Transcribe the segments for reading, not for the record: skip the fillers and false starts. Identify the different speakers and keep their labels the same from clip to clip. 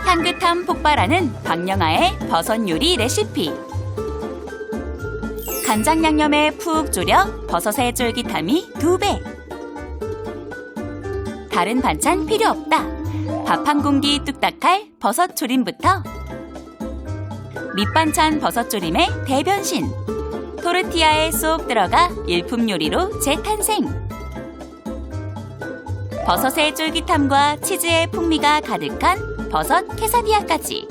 Speaker 1: 향긋함 폭발하는 박영아의 버섯 요리 레시피. 간장 양념에 푹 졸여 버섯의 쫄깃함이 2배. 다른 반찬 필요 없다. 밥 한 공기 뚝딱할 버섯 조림부터 밑반찬 버섯 조림의 대변신. 토르티아에 쏙 들어가 일품 요리로 재탄생. 버섯의 쫄깃함과 치즈의 풍미가 가득한 버섯 케사디아까지.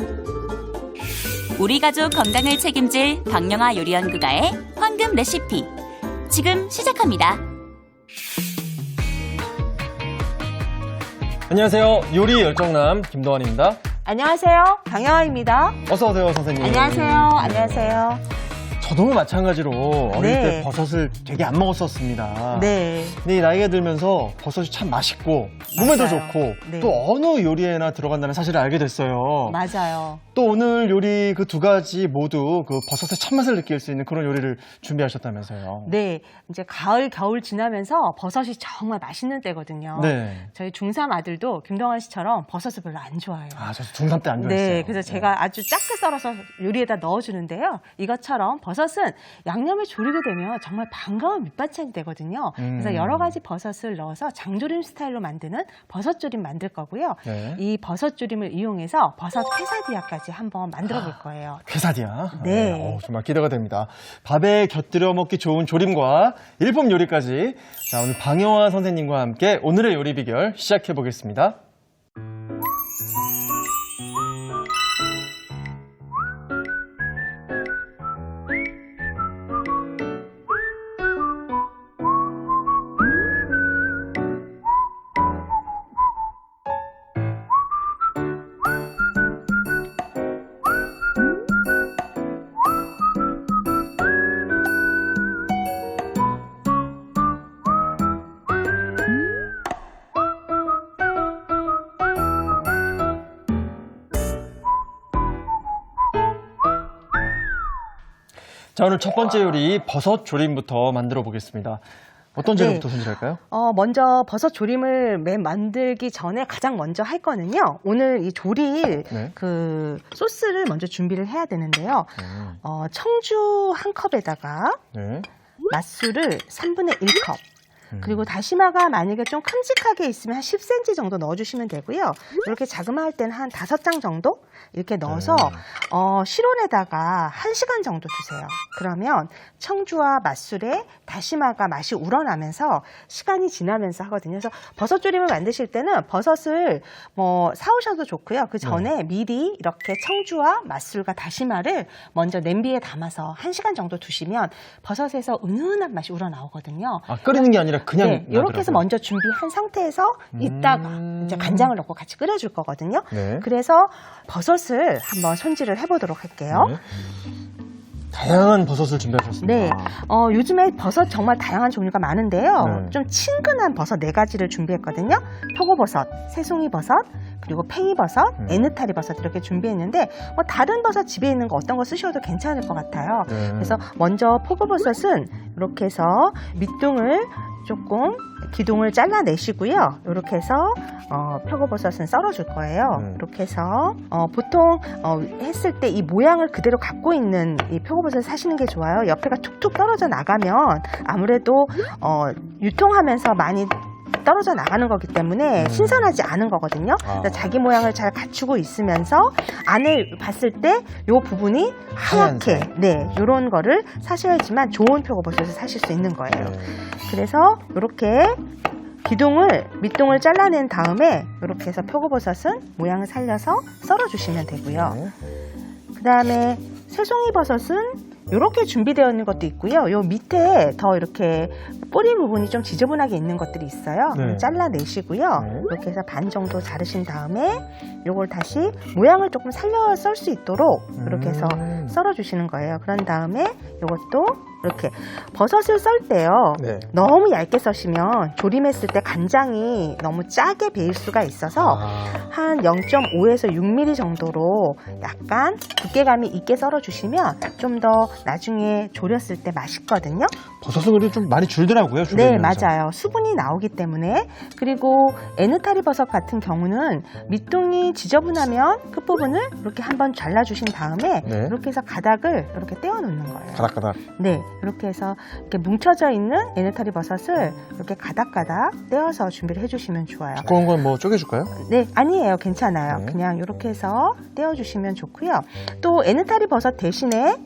Speaker 1: 우리 가족 건강을 책임질 박영아 요리연구가의 황금 레시피. 지금 시작합니다.
Speaker 2: 안녕하세요. 요리 열정남 김도환입니다.
Speaker 3: 안녕하세요. 강영아입니다.
Speaker 2: 어서 오세요, 선생님.
Speaker 3: 안녕하세요.
Speaker 2: 저도 마찬가지로 어릴
Speaker 3: 네.
Speaker 2: 때 버섯을 되게 안 먹었었습니다.
Speaker 3: 네.
Speaker 2: 근데 이 나이가 들면서 버섯이 참 맛있고 몸에도
Speaker 3: 맞아요.
Speaker 2: 좋고
Speaker 3: 네.
Speaker 2: 또 어느 요리에나 들어간다는 사실을 알게 됐어요.
Speaker 3: 맞아요.
Speaker 2: 또 오늘 요리 그 두 가지 모두 그 버섯의 참맛을 느낄 수 있는 그런 요리를 준비하셨다면서요.
Speaker 3: 네. 이제 가을, 겨울 지나면서 버섯이 정말 맛있는 때거든요.
Speaker 2: 네.
Speaker 3: 저희 중3 아들도 김동완 씨처럼 버섯을 별로 안 좋아해요.
Speaker 2: 아, 저 중3 때 안 좋아했어요.
Speaker 3: 네, 그래서 제가 아주 작게 썰어서 요리에다 넣어주는데요. 이것처럼 버섯은 양념을 조리게 되면 정말 반가운 밑반찬이 되거든요. 그래서 여러 가지 버섯을 넣어서 장조림 스타일로 만드는 버섯조림 만들 거고요.
Speaker 2: 네.
Speaker 3: 이 버섯조림을 이용해서 버섯 케사디아까지 한번 만들어 볼 거예요.
Speaker 2: 케사디아.
Speaker 3: 네.
Speaker 2: 정말 기대가 됩니다. 밥에 곁들여 먹기 좋은 조림과 일품 요리까지. 자, 오늘 방영화 선생님과 함께 오늘의 요리 비결 시작해 보겠습니다. 자, 오늘 첫 번째 요리 버섯 조림부터 만들어 보겠습니다. 어떤 재료부터 손질할까요?
Speaker 3: 먼저 버섯 조림을 만들기 전에 가장 먼저 할 거는요. 오늘 이 조릴
Speaker 2: 네.
Speaker 3: 그 소스를 먼저 준비를 해야 되는데요. 청주 한 컵에다가
Speaker 2: 네.
Speaker 3: 맛술을 3분의 1컵. 그리고 다시마가 만약에 좀 큼직하게 있으면 한 10cm 정도 넣어주시면 되고요. 이렇게 자그마할 때는 한 5장 정도 이렇게 넣어서 실온에다가 1시간 정도 두세요. 그러면 청주와 맛술에 다시마가 맛이 우러나면서 시간이 지나면서 하거든요. 그래서 버섯조림을 만드실 때는 버섯을 사오셔도 좋고요. 그 전에 미리 이렇게 청주와 맛술과 다시마를 먼저 냄비에 담아서 1시간 정도 두시면 버섯에서 은은한 맛이 우러나오거든요.
Speaker 2: 아, 끓이는 게 아니라 그냥
Speaker 3: 네, 이렇게 해서 먼저 준비한 상태에서 이따가 이제 간장을 넣고 같이 끓여줄 거거든요.
Speaker 2: 네.
Speaker 3: 그래서 버섯을 한번 손질을 해보도록 할게요.
Speaker 2: 네. 다양한 버섯을 준비하셨습니다.
Speaker 3: 네, 요즘에 버섯 정말 다양한 종류가 많은데요.
Speaker 2: 네.
Speaker 3: 좀 친근한 버섯 4가지를 준비했거든요. 표고버섯, 새송이버섯, 그리고 팽이버섯, 에느타리 버섯 이렇게 준비했는데 다른 버섯 집에 있는 거 어떤 거 쓰셔도 괜찮을 것 같아요.
Speaker 2: 네.
Speaker 3: 그래서 먼저 표고버섯은 이렇게 해서 밑둥을 조금 기둥을 잘라내시고요. 이렇게 해서 표고버섯은 썰어줄 거예요. 이렇게 해서 보통 했을 때 이 모양을 그대로 갖고 있는 이 표고버섯을 사시는 게 좋아요. 옆에가 툭툭 떨어져 나가면 아무래도 유통하면서 많이 떨어져 나가는 거기 때문에 신선하지 않은 거거든요. 그래서 자기 모양을 잘 갖추고 있으면서 안을 봤을 때 이 부분이 하얗게 이런 거를 사셔야지만 좋은 표고버섯을 사실 수 있는 거예요. 그래서 이렇게 밑둥을 잘라낸 다음에 이렇게 해서 표고버섯은 모양을 살려서 썰어주시면 되고요. 그 다음에 새송이버섯은 이렇게 준비되어 있는 것도 있고요. 요 밑에 더 이렇게 뿌리 부분이 좀 지저분하게 있는 것들이 있어요.
Speaker 2: 네.
Speaker 3: 잘라내시고요. 이렇게 해서 반 정도 자르신 다음에 요걸 다시 모양을 조금 살려 썰 수 있도록 이렇게 해서 썰어주시는 거예요. 그런 다음에 요것도 이렇게 버섯을 썰 때요.
Speaker 2: 네.
Speaker 3: 너무 얇게 써시면 조림했을 때 간장이 너무 짜게 배일 수가 있어서 한 0.5에서 6mm 정도로 약간 두께감이 있게 썰어주시면 좀 더 나중에 졸였을 때 맛있거든요.
Speaker 2: 버섯은 그래도 좀 많이 줄더라고요.
Speaker 3: 네,
Speaker 2: 줄이면서.
Speaker 3: 맞아요. 수분이 나오기 때문에. 그리고 에누타리 버섯 같은 경우는 밑둥이 지저분하면 끝부분을 이렇게 한번 잘라주신 다음에
Speaker 2: 네.
Speaker 3: 이렇게 해서 가닥을 이렇게 떼어놓는 거예요.
Speaker 2: 가닥가닥.
Speaker 3: 네, 이렇게 해서 이렇게 뭉쳐져 있는 에누타리 버섯을 이렇게 가닥가닥 떼어서 준비를 해주시면 좋아요.
Speaker 2: 두꺼운 건 뭐 쪼개줄까요?
Speaker 3: 네, 아니에요. 괜찮아요.
Speaker 2: 네.
Speaker 3: 그냥 이렇게 해서 떼어주시면 좋고요. 또 에누타리 버섯 대신에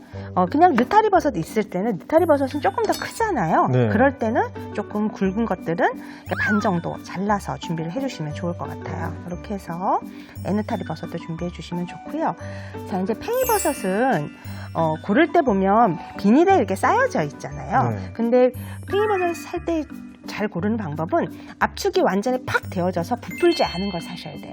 Speaker 3: 그냥 느타리 버섯 있을 때는 느타리 버섯은 조금 더 크잖아요.
Speaker 2: 네.
Speaker 3: 그럴 때는 조금 굵은 것들은 반 정도 잘라서 준비를 해주시면 좋을 것 같아요. 이렇게 해서 에누타리 버섯도 준비해 주시면 좋고요. 자, 이제 팽이버섯은 고를 때 보면 비닐에 이렇게 쌓여져 있잖아요.
Speaker 2: 네.
Speaker 3: 근데 팽이버섯 살 때 잘 고르는 방법은 압축이 완전히 팍 되어져서 부풀지 않은 걸 사셔야 돼요.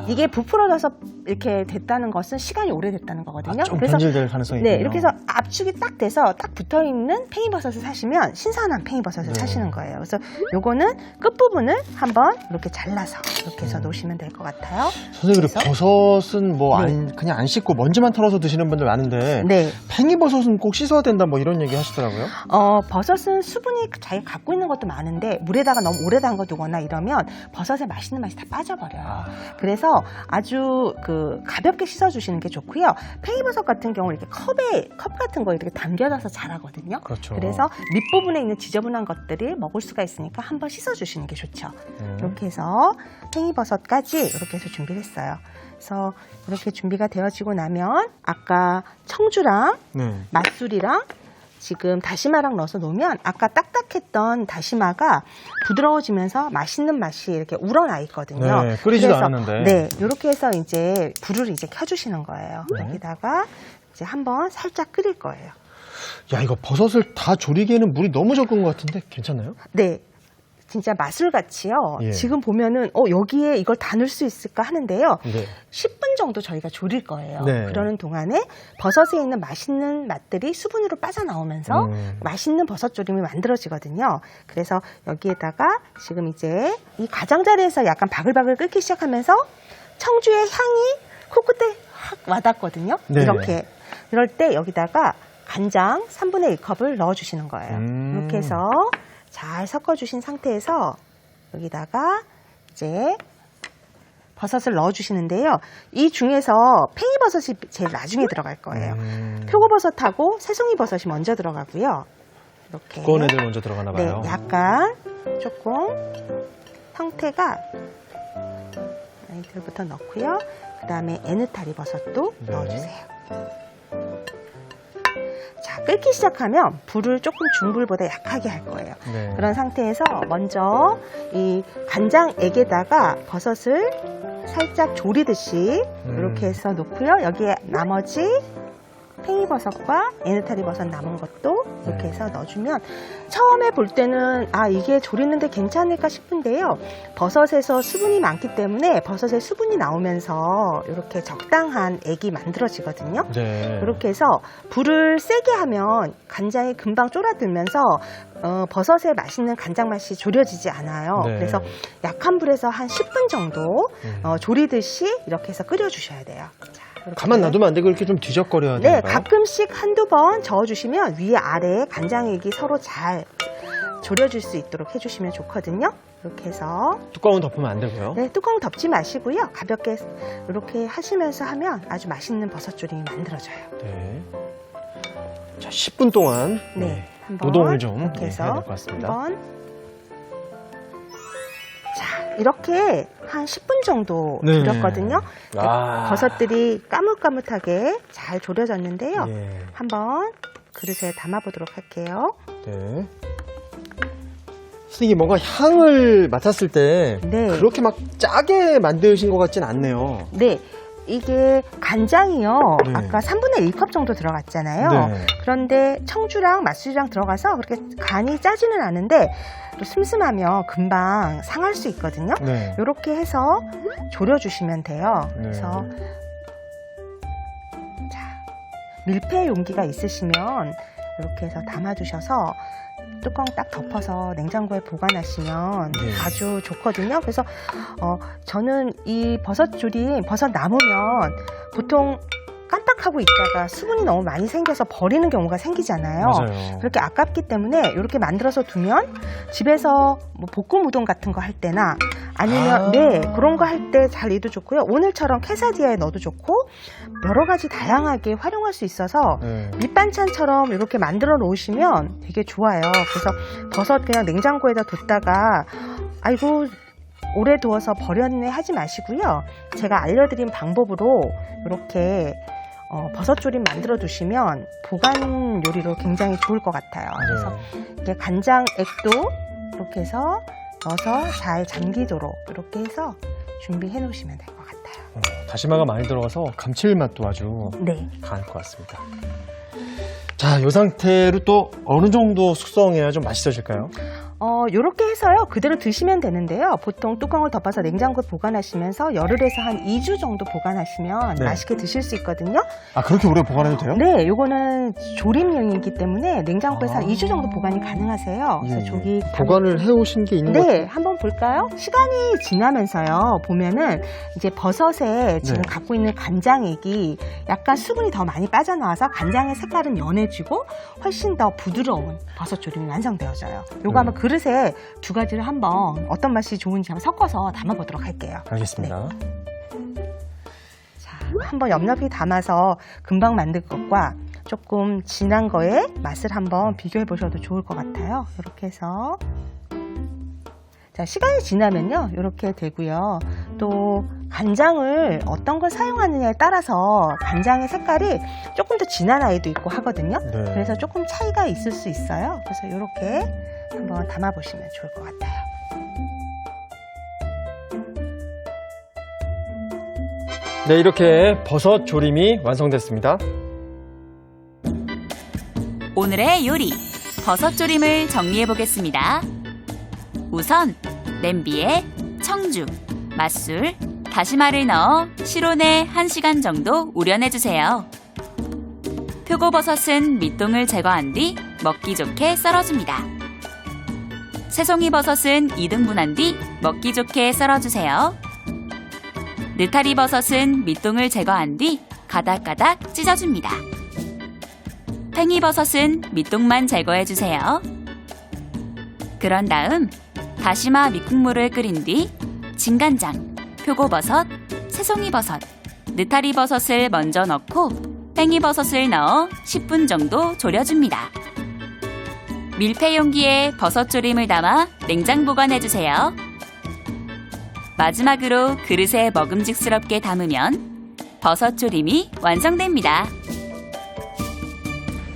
Speaker 3: 이게 부풀어져서 이렇게 됐다는 것은 시간이 오래됐다는 거거든요.
Speaker 2: 좀 변질될 가능성이
Speaker 3: 네,
Speaker 2: 있군요.
Speaker 3: 이렇게 해서 압축이 딱 돼서 딱 붙어있는 팽이버섯을 사시면 신선한 팽이버섯을
Speaker 2: 네.
Speaker 3: 사시는 거예요. 그래서 요거는 끝부분을 한번 이렇게 잘라서 이렇게 해서 놓으시면 될 것 같아요.
Speaker 2: 선생님, 그리고 버섯은 뭐
Speaker 3: 네.
Speaker 2: 그냥 안 씻고 먼지만 털어서 드시는 분들 많은데
Speaker 3: 네.
Speaker 2: 팽이버섯은 꼭 씻어야 된다 뭐 이런 얘기 하시더라고요.
Speaker 3: 버섯은 수분이 자기 갖고 있는 것도 많은데 물에다가 너무 오래 담가 두거나 이러면 버섯의 맛있는 맛이 다 빠져버려요. 그래서 아주 가볍게 씻어주시는 게 좋고요. 팽이버섯 같은 경우 이렇게 컵 같은 거 이렇게 담겨져서 자라거든요.
Speaker 2: 그렇죠.
Speaker 3: 그래서 밑부분에 있는 지저분한 것들이 먹을 수가 있으니까 한번 씻어주시는 게 좋죠. 이렇게 해서 팽이버섯까지 이렇게 해서 준비를 했어요. 그래서 이렇게 준비가 되어지고 나면 아까 청주랑
Speaker 2: 네.
Speaker 3: 맛술이랑 지금 다시마랑 넣어서 놓으면 아까 딱딱했던 다시마가 부드러워지면서 맛있는 맛이 이렇게 우러나 있거든요.
Speaker 2: 네, 끓이지도
Speaker 3: 그래서,
Speaker 2: 않았는데.
Speaker 3: 네, 이렇게 해서 이제 불을 이제 켜주시는 거예요.
Speaker 2: 네.
Speaker 3: 여기다가 이제 한번 살짝 끓일 거예요.
Speaker 2: 야, 이거 버섯을 다 조리기에는 물이 너무 적은 것 같은데 괜찮나요?
Speaker 3: 네. 진짜 마술같이요.
Speaker 2: 예.
Speaker 3: 지금 보면은 여기에 이걸 다 넣을 수 있을까 하는데요.
Speaker 2: 네.
Speaker 3: 10분 정도 저희가 졸일 거예요.
Speaker 2: 네.
Speaker 3: 그러는 동안에 버섯에 있는 맛있는 맛들이 수분으로 빠져나오면서 맛있는 버섯 조림이 만들어지거든요. 그래서 여기에다가 지금 이제 이 가장자리에서 약간 바글바글 끓기 시작하면서 청주의 향이 코끝에 확 와닿거든요.
Speaker 2: 네.
Speaker 3: 이럴 때 여기다가 간장 3분의 1컵을 넣어주시는 거예요. 이렇게 해서 잘 섞어주신 상태에서 여기다가 이제 버섯을 넣어주시는데요. 이 중에서 팽이버섯이 제일 나중에 들어갈 거예요. 표고버섯하고 새송이버섯이 먼저 들어가고요. 이렇게
Speaker 2: 두꺼운 애들 먼저 들어가나 봐요.
Speaker 3: 네, 약간 조금 형태가 아이들부터 넣고요. 그 다음에 에누타리 버섯도
Speaker 2: 네.
Speaker 3: 넣어주세요. 자, 끓기 시작하면 불을 조금 중불보다 약하게 할 거예요.
Speaker 2: 네.
Speaker 3: 그런 상태에서 먼저 이 간장액에다가 버섯을 살짝 조리듯이 이렇게 해서 놓고요. 여기에 나머지 팽이버섯과 에누타리 버섯 남은 것도 이렇게
Speaker 2: 네.
Speaker 3: 해서 넣어주면 처음에 볼 때는 이게 조리는데 괜찮을까 싶은데요. 버섯에서 수분이 많기 때문에 버섯에 수분이 나오면서 이렇게 적당한 액이 만들어지거든요.
Speaker 2: 네.
Speaker 3: 이렇게 해서 불을 세게 하면 간장이 금방 쫄아들면서 버섯의 맛있는 간장 맛이 졸여지지 않아요.
Speaker 2: 네.
Speaker 3: 그래서 약한 불에서 한 10분 정도 조리듯이 이렇게 해서 끓여주셔야 돼요. 자, 이렇게.
Speaker 2: 가만 놔두면 안 되고 이렇게 좀 뒤적거려야
Speaker 3: 네,
Speaker 2: 되나요?
Speaker 3: 가끔씩 한두 번 저어주시면 위에 아래에 간장액이 서로 잘 졸여질 수 있도록 해주시면 좋거든요. 이렇게 해서
Speaker 2: 뚜껑은 덮으면 안 되고요.
Speaker 3: 네, 뚜껑 덮지 마시고요. 가볍게 이렇게 하시면서 하면 아주 맛있는 버섯조림이 만들어져요.
Speaker 2: 네. 자, 10분 동안
Speaker 3: 네, 한번
Speaker 2: 노동을 좀
Speaker 3: 이렇게
Speaker 2: 해야
Speaker 3: 해서
Speaker 2: 될 것 같습니다.
Speaker 3: 한번 자, 이렇게 한 10분 정도
Speaker 2: 네.
Speaker 3: 졸였거든요. 버섯들이 까뭇까뭇하게 잘 졸여졌는데요.
Speaker 2: 예.
Speaker 3: 한번 그릇에 담아보도록 할게요.
Speaker 2: 네. 선생님, 뭔가 향을 맡았을 때
Speaker 3: 네.
Speaker 2: 그렇게 막 짜게 만드신 것 같진 않네요.
Speaker 3: 네, 이게 간장이요.
Speaker 2: 네.
Speaker 3: 아까 3분의 1컵 정도 들어갔잖아요.
Speaker 2: 네.
Speaker 3: 그런데 청주랑 맛술이랑 들어가서 그렇게 간이 짜지는 않은데 또 슴슴하면 금방 상할 수 있거든요.
Speaker 2: 네.
Speaker 3: 이렇게 해서 졸여주시면 돼요.
Speaker 2: 네.
Speaker 3: 그래서 자, 밀폐 용기가 있으시면 이렇게 해서 담아두셔서 뚜껑 딱 덮어서 냉장고에 보관하시면
Speaker 2: 네.
Speaker 3: 아주 좋거든요. 그래서 저는 이 버섯조림, 버섯 남으면 보통 깜빡하고 있다가 수분이 너무 많이 생겨서 버리는 경우가 생기잖아요.
Speaker 2: 맞아요.
Speaker 3: 그렇게 아깝기 때문에 이렇게 만들어서 두면 집에서 뭐 볶음 우동 같은 거 할 때나 아니면 네, 그런 거 할 때 잘 넣어도 좋고요. 오늘처럼 케사디아에 넣어도 좋고 여러 가지 다양하게 활용할 수 있어서
Speaker 2: 네.
Speaker 3: 밑반찬처럼 이렇게 만들어 놓으시면 되게 좋아요. 그래서 버섯 그냥 냉장고에다 뒀다가 아이고 오래 두어서 버렸네 하지 마시고요. 제가 알려드린 방법으로 이렇게 버섯조림 만들어 두시면 보관 요리로 굉장히 좋을 것 같아요. 그래서 이게 간장액도 이렇게 해서 넣어서 잘 잠기도록 이렇게 해서 준비해 놓으시면 될 것 같아요.
Speaker 2: 다시마가 많이 들어가서 감칠맛도 아주
Speaker 3: 네.
Speaker 2: 강할 것 같습니다. 자, 이 상태로 또 어느 정도 숙성해야 좀 맛있어질까요?
Speaker 3: 요렇게 해서요 그대로 드시면 되는데요. 보통 뚜껑을 덮어서 냉장고에 보관하시면서 열흘에서 한 2주 정도 보관하시면
Speaker 2: 네.
Speaker 3: 맛있게 드실 수 있거든요.
Speaker 2: 아, 그렇게 오래 보관해도 돼요?
Speaker 3: 네, 요거는 조림용이기 때문에 냉장고에서
Speaker 2: 아.
Speaker 3: 한 2주 정도 보관이 가능하세요. 그래서 조기
Speaker 2: 보관을 해오신 게 있는 것 같아요.
Speaker 3: 네, 한번 볼까요? 시간이 지나면서요, 보면은 이제 버섯에 지금
Speaker 2: 네.
Speaker 3: 갖고 있는 간장액이 약간 수분이 더 많이 빠져나와서 간장의 색깔은 연해지고 훨씬 더 부드러운 버섯 조림이 완성되어져요. 요거 한번 그릇에 두 가지를 한번 어떤 맛이 좋은지 한번 섞어서 담아보도록 할게요.
Speaker 2: 알겠습니다.
Speaker 3: 자, 한번 엽렵이 담아서 금방 만든 것과 조금 진한 거에 맛을 한번 비교해 보셔도 좋을 것 같아요. 이렇게 해서 자, 시간이 지나면요 이렇게 되고요. 또 간장을 어떤 걸 사용하느냐에 따라서 간장의 색깔이 조금 더 진한 아이도 있고 하거든요.
Speaker 2: 네.
Speaker 3: 그래서 조금 차이가 있을 수 있어요. 그래서 이렇게 한번 담아 보시면 좋을 것 같아요.
Speaker 2: 네, 이렇게 버섯 조림이 완성됐습니다.
Speaker 1: 오늘의 요리, 버섯조림을 정리해 보겠습니다. 우선 냄비에 청주, 맛술, 다시마를 넣어 실온에 1시간 정도 우려내 주세요. 표고버섯은 밑동을 제거한 뒤 먹기 좋게 썰어줍니다. 새송이버섯은 2등분한 뒤 먹기 좋게 썰어주세요. 느타리버섯은 밑동을 제거한 뒤 가닥가닥 찢어줍니다. 팽이버섯은 밑동만 제거해주세요. 그런 다음 다시마 밑국물을 끓인 뒤 진간장, 표고버섯, 새송이버섯, 느타리버섯을 먼저 넣고 팽이버섯을 넣어 10분 정도 졸여줍니다. 밀폐 용기에 버섯조림을 담아 냉장 보관해주세요. 마지막으로 그릇에 먹음직스럽게 담으면 버섯조림이 완성됩니다.